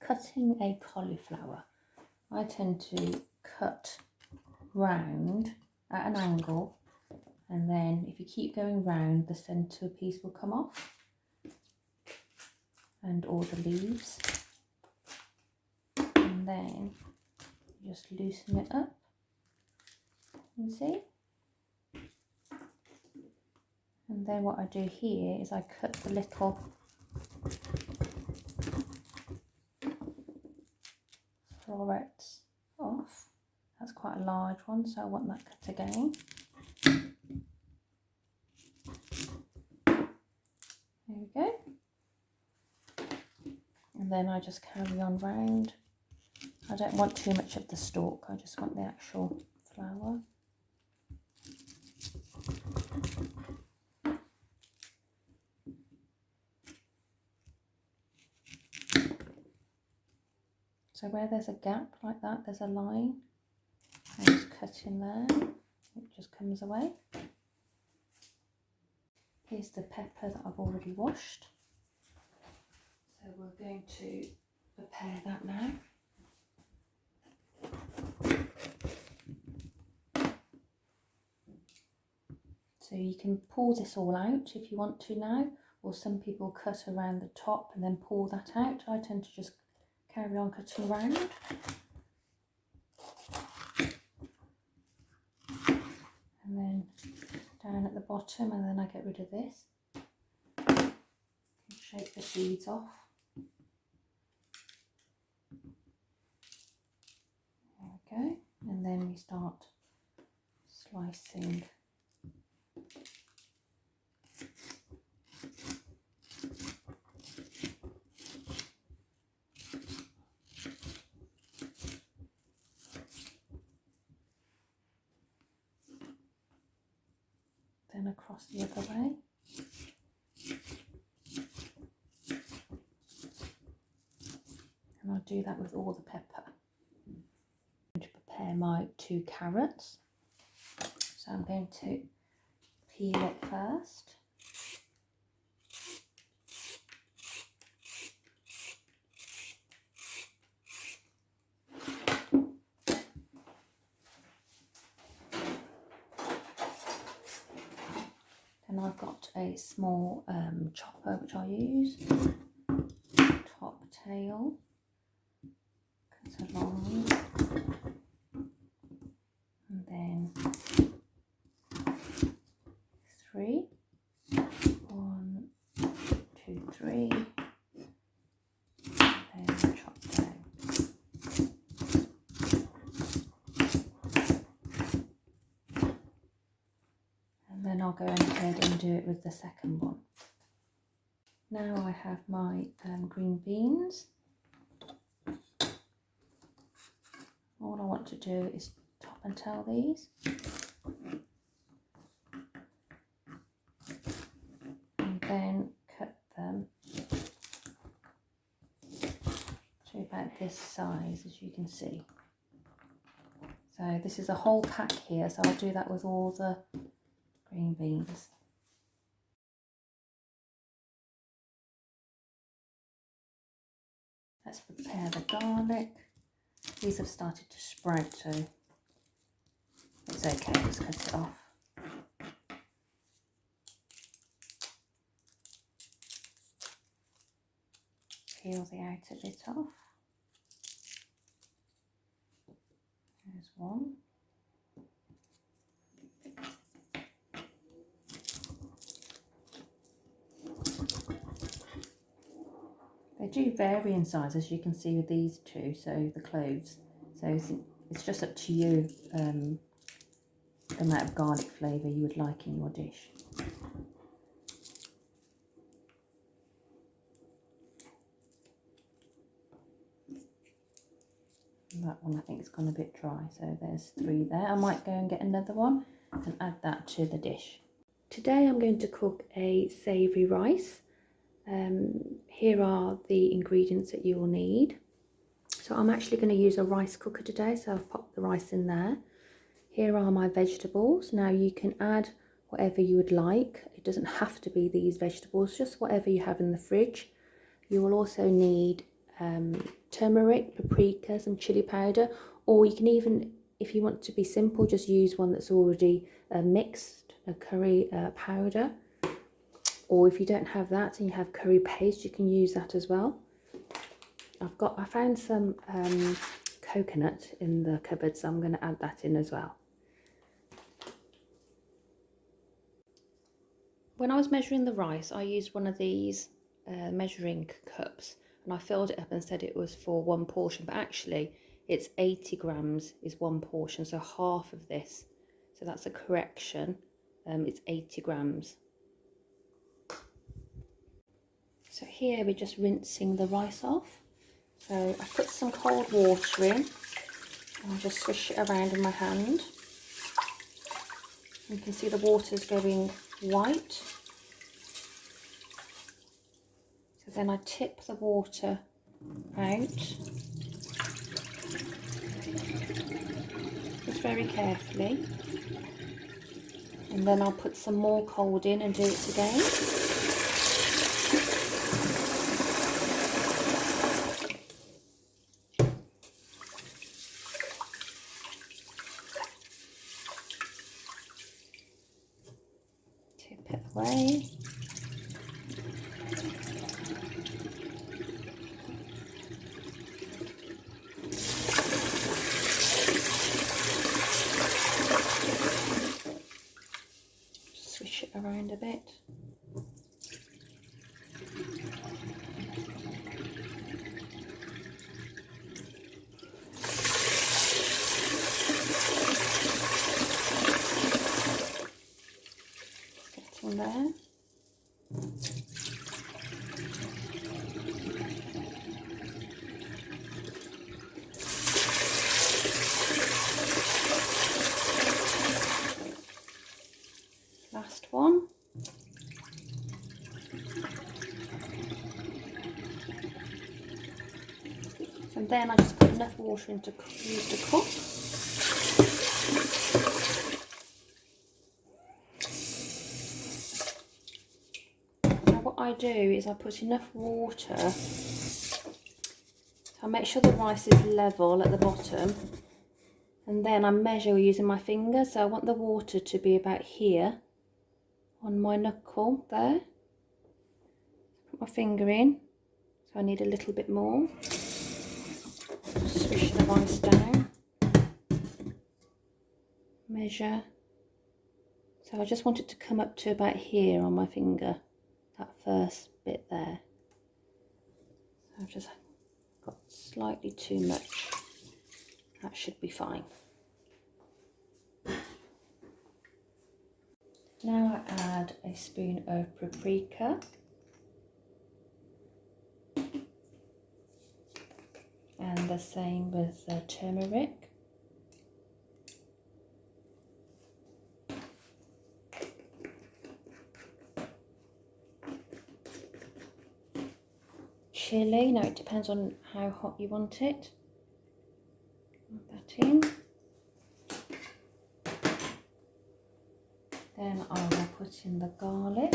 cutting a cauliflower, I tend to cut round at an angle, and then if you keep going round, the centre piece will come off and all the leaves, and then just loosen it up, you see. And then what I do here is I cut the little florets off. That's quite a large one, so I want that cut again. There we go. And then I just carry on round. I don't want too much of the stalk, I just want the actual flower. So where there's a gap like that, there's a line. I just cut in there, it just comes away. Here's the pepper that I've already washed. So we're going to prepare that now. So you can pull this all out if you want to now, or some people cut around the top and then pull that out. I tend to just carry on cutting around. And then down at the bottom, and then I get rid of this. Shake the seeds off. There we go. And then we start slicing. Then across the other way. And I'll do that with all the pepper. I'm going to prepare my 2 carrots. So I'm going to peel it first. Then I've got a small chopper which I use. Top tail. Cut along. And then 3. 1, 2, 3. And then chop down. And then I'll go ahead and do it with the second one. Now I have my green beans. All I want to do is top and tail these. And then cut them to about this size, as you can see. So this is a whole pack here, so I'll do that with all the green beans. Let's prepare the garlic. These have started to sprout, so it's okay, just cut it off. Peel the outer bit off. There's one. They do vary in size, as you can see with these 2, so the cloves. So it's just up to you the amount of garlic flavour you would like in your dish. And that one I think has gone a bit dry, so there's 3 there. I might go and get another one and add that to the dish. Today I'm going to cook a savoury rice. Here are the ingredients that you will need. So I'm actually going to use a rice cooker today, so I've popped the rice in there. Here are my vegetables. Now you can add whatever you would like. It doesn't have to be these vegetables, just whatever you have in the fridge. You will also need turmeric, paprika, some chili powder, or you can even, if you want to be simple, just use one that's already mixed, a curry powder. Or if you don't have that and you have curry paste, you can use that as well. I found some coconut in the cupboard, so I'm going to add that in as well. When I was measuring the rice, I used one of these measuring cups, and I filled it up and said it was for one portion, but actually it's 80 grams is one portion, so half of this. So that's a correction. It's 80 grams. So here we're just rinsing the rice off. So I put some cold water in and I'll just swish it around in my hand. You can see the water's going white. So then I tip the water out, just very carefully. And then I'll put some more cold in and do it again. Tip it away. Swish it around a bit. Getting there. Last one. And then I just put enough water in to use to cook. Now what I do is I put enough water, so I make sure the rice is level at the bottom, and then I measure using my finger. So I want the water to be about here on my knuckle there. Put my finger in, so I need a little bit more. Swish the rice down, measure. So I just want it to come up to about here on my finger, that first bit there. So I've just got slightly too much. That should be fine. Now I add a spoon of paprika. And the same with the turmeric. Chilli, now it depends on how hot you want it. Add that in. Then I will put in the garlic.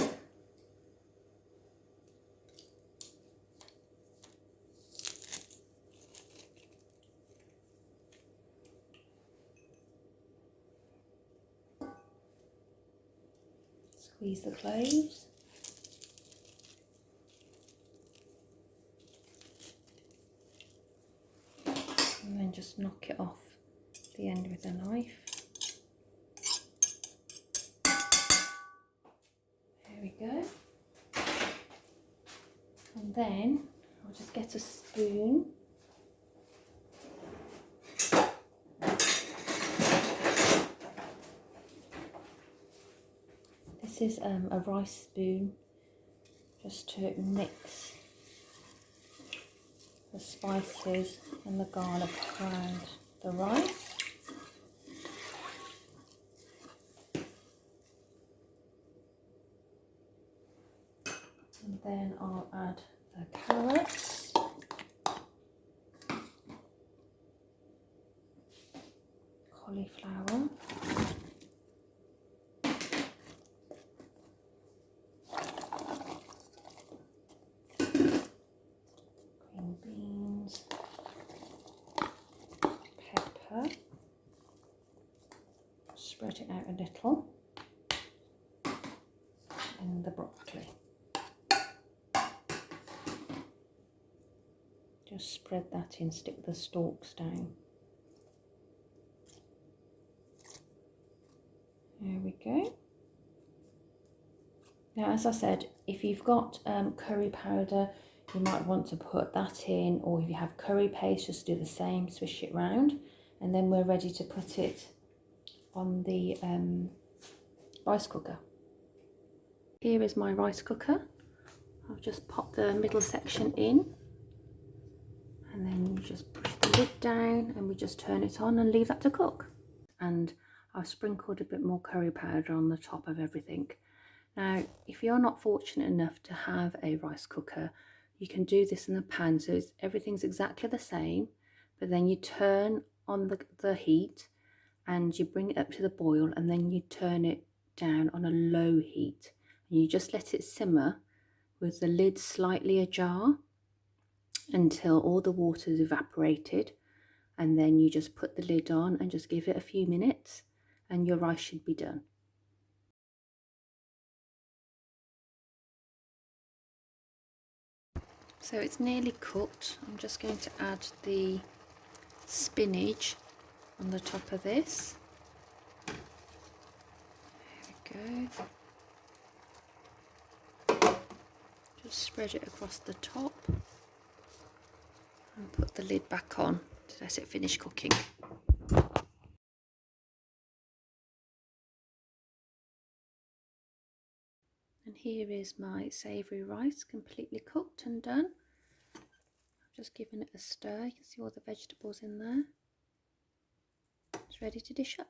Squeeze the cloves. And then just knock it off the end with a knife. There we go. And then I'll just get a spoon. This is a rice spoon, just to mix the spices and the garlic around the rice. And then I'll add the carrots, cauliflower, green beans, Spread it out a little. And the broccoli. Just spread that in, stick the stalks down. There we go. Now, as I said, if you've got curry powder, you might want to put that in, or if you have curry paste, just do the same, swish it round, and then we're ready to put it on the rice cooker. Here is my rice cooker. I've just popped the middle section in, and then you just push the lid down and we just turn it on and leave that to cook. And I've sprinkled a bit more curry powder on the top of everything. Now, if you're not fortunate enough to have a rice cooker, you can do this in a pan, so everything's exactly the same, but then you turn on the heat and you bring it up to the boil, and then you turn it down on a low heat. And you just let it simmer with the lid slightly ajar until all the water is evaporated, and then you just put the lid on and just give it a few minutes and your rice should be done. So it's nearly cooked. I'm just going to add the spinach on the top of this. There we go. Just spread it across the top and put the lid back on to let it finish cooking. And here is my savoury rice, completely cooked and done. I've just given it a stir. You can see all the vegetables in there. It's ready to dish up.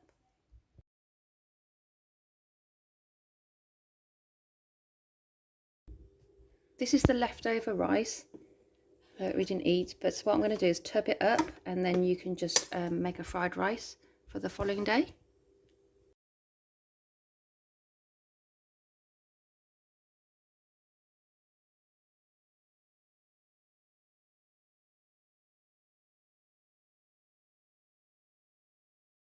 This is the leftover rice that we didn't eat, but what I'm going to do is tub it up, and then you can just make a fried rice for the following day.